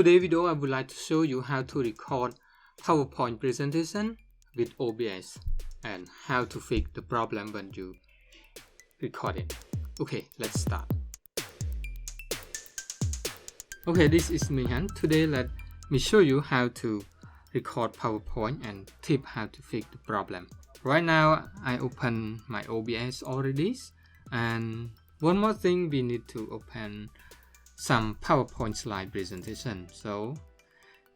Today's video I would like to show you how to record PowerPoint presentation with OBS and how to fix the problem when you record it. Okay, let's start. Okay, this is me, and today let me show you how to record PowerPoint and tip how to fix the problem. Right now I open my OBS already, and one more thing, we need to open some PowerPoint slide presentation. So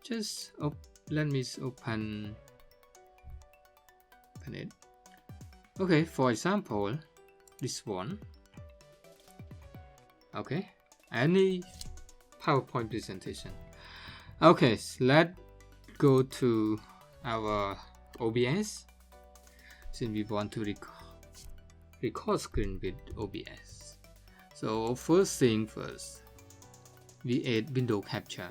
just let me open it. Okay, for example, this one. Okay, any PowerPoint presentation. Okay, so let's go to our OBS since we want to record screen with OBS. So first thing first, we add window capture.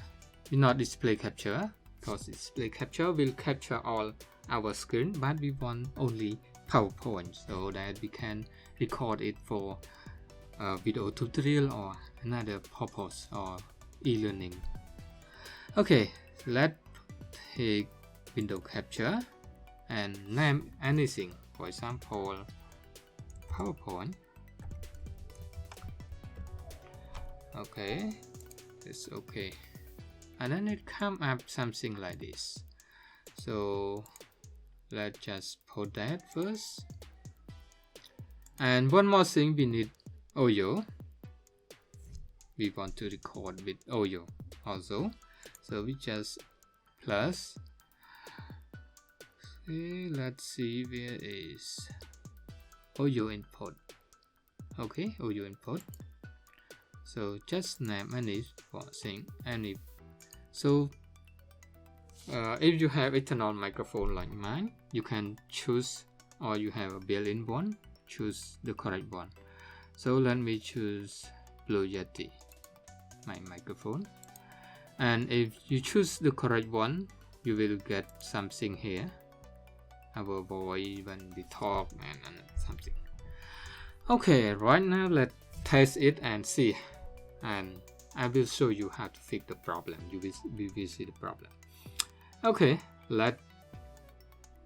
We not display capture because display capture will capture all our screen, but we want only PowerPoint so that we can record it for a video tutorial or another purpose or e-learning. Okay, let's take window capture and name anything. For example, PowerPoint. Okay, it's okay, and then it come up something like this. So let's just put that first. And one more thing, we need audio. We want to record with audio also, so we just plus. Okay, let's see where is audio input. Okay, audio input. So just name any thing, any. So if you have external microphone like mine, you can choose, or you have a built-in one, choose the correct one. So let me choose Blue Yeti, my microphone. And if you choose the correct one, you will get something here, our voice when we talk and something. Okay, right now let's test it and see, and I will show you how to fix the problem. We will see the problem. Okay, let's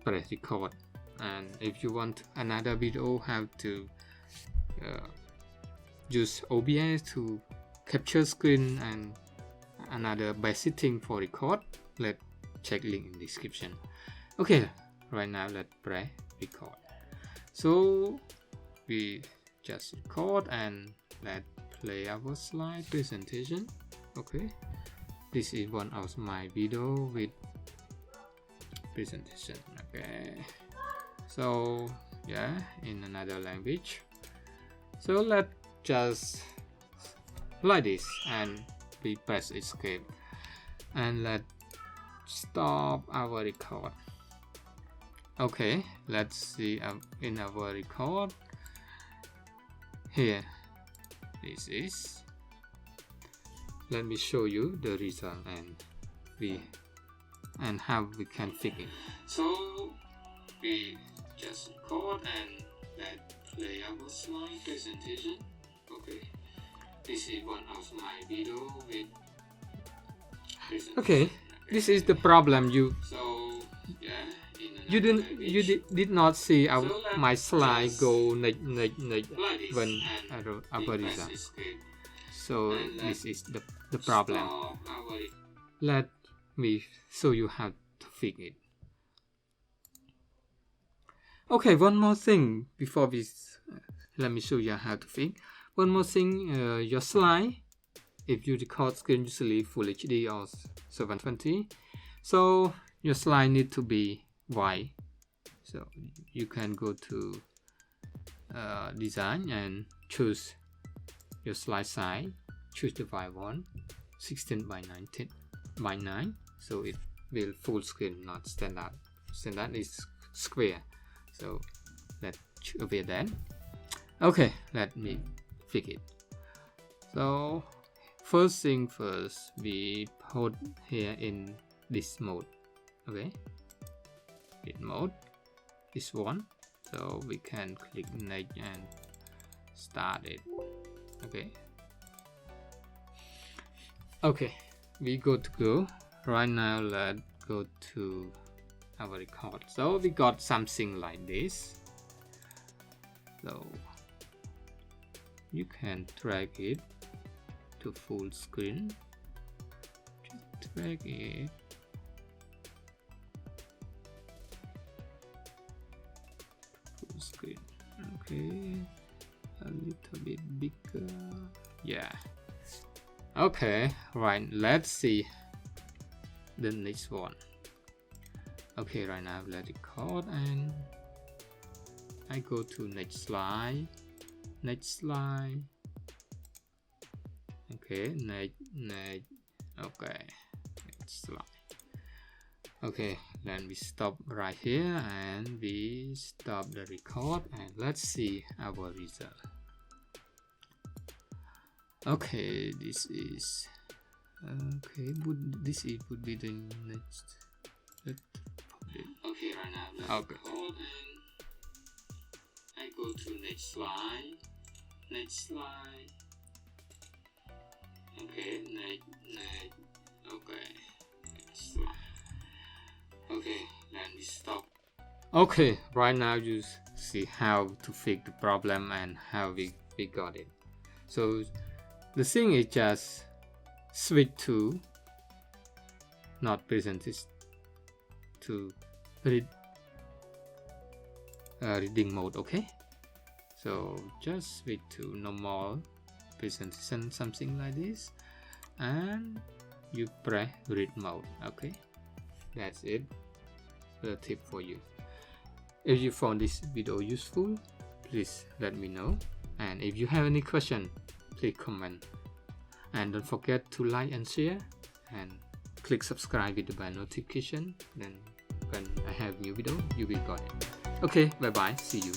press record. And if you want another video how to use OBS to capture screen and another basic thing for record, let's check link in description. Okay, right now let's press record. So we just record and let's play our slide presentation. Okay, this is one of my video with presentation. Okay, so yeah, in another language. So let's just like this, and we press escape and let's stop our record. Okay, let's see in our record here. This is, let me show you the result and how we can fix it. So we just record and let's play our slide presentation. Okay, this is one of my video with presentation. Okay, this is the problem. You did not see my slide go when our result. So this is the problem. Let me show you how to fix it. Okay, one more thing before let me show you how to fix. One more thing, your slide, if you record screen usually Full HD or 720, so your slide need to be wide. So you can go to design and choose your slide size, choose the wide one, 16 by 9, so it will full screen, not standard. Standard is square, so let's obey that. Okay, let me fix it. So first thing first, we put here in this mode. Okay, in mode, this one, so we can click next and start it. Okay, we go to go. Right now, let's go to our record. So we got something like this. So you can drag it to full screen. Just drag it. Full screen. Okay, a little bit bigger. Yeah. Okay, right, let's see the next one. Okay, right now let's record and I go to next slide. Okay, next. Okay, next slide. Okay, then we stop right here and we stop the record and let's see our result. Okay, this is okay. Would be the next? Okay, right now. Okay. I go to next slide. Okay, next. Okay, next slide. Okay, then we stop. Okay, right now you see how to fix the problem and how we got it. So the thing is just switch to not presented to reading mode. Okay, so just switch to normal presentation, something like this, and you press read mode. Okay, that's it. The tip for you. If you found this video useful, please let me know, and if you have any question, please comment, and don't forget to like and share and click subscribe with the bell notification. Then when I have new video, you will got it. Okay, bye bye, see you.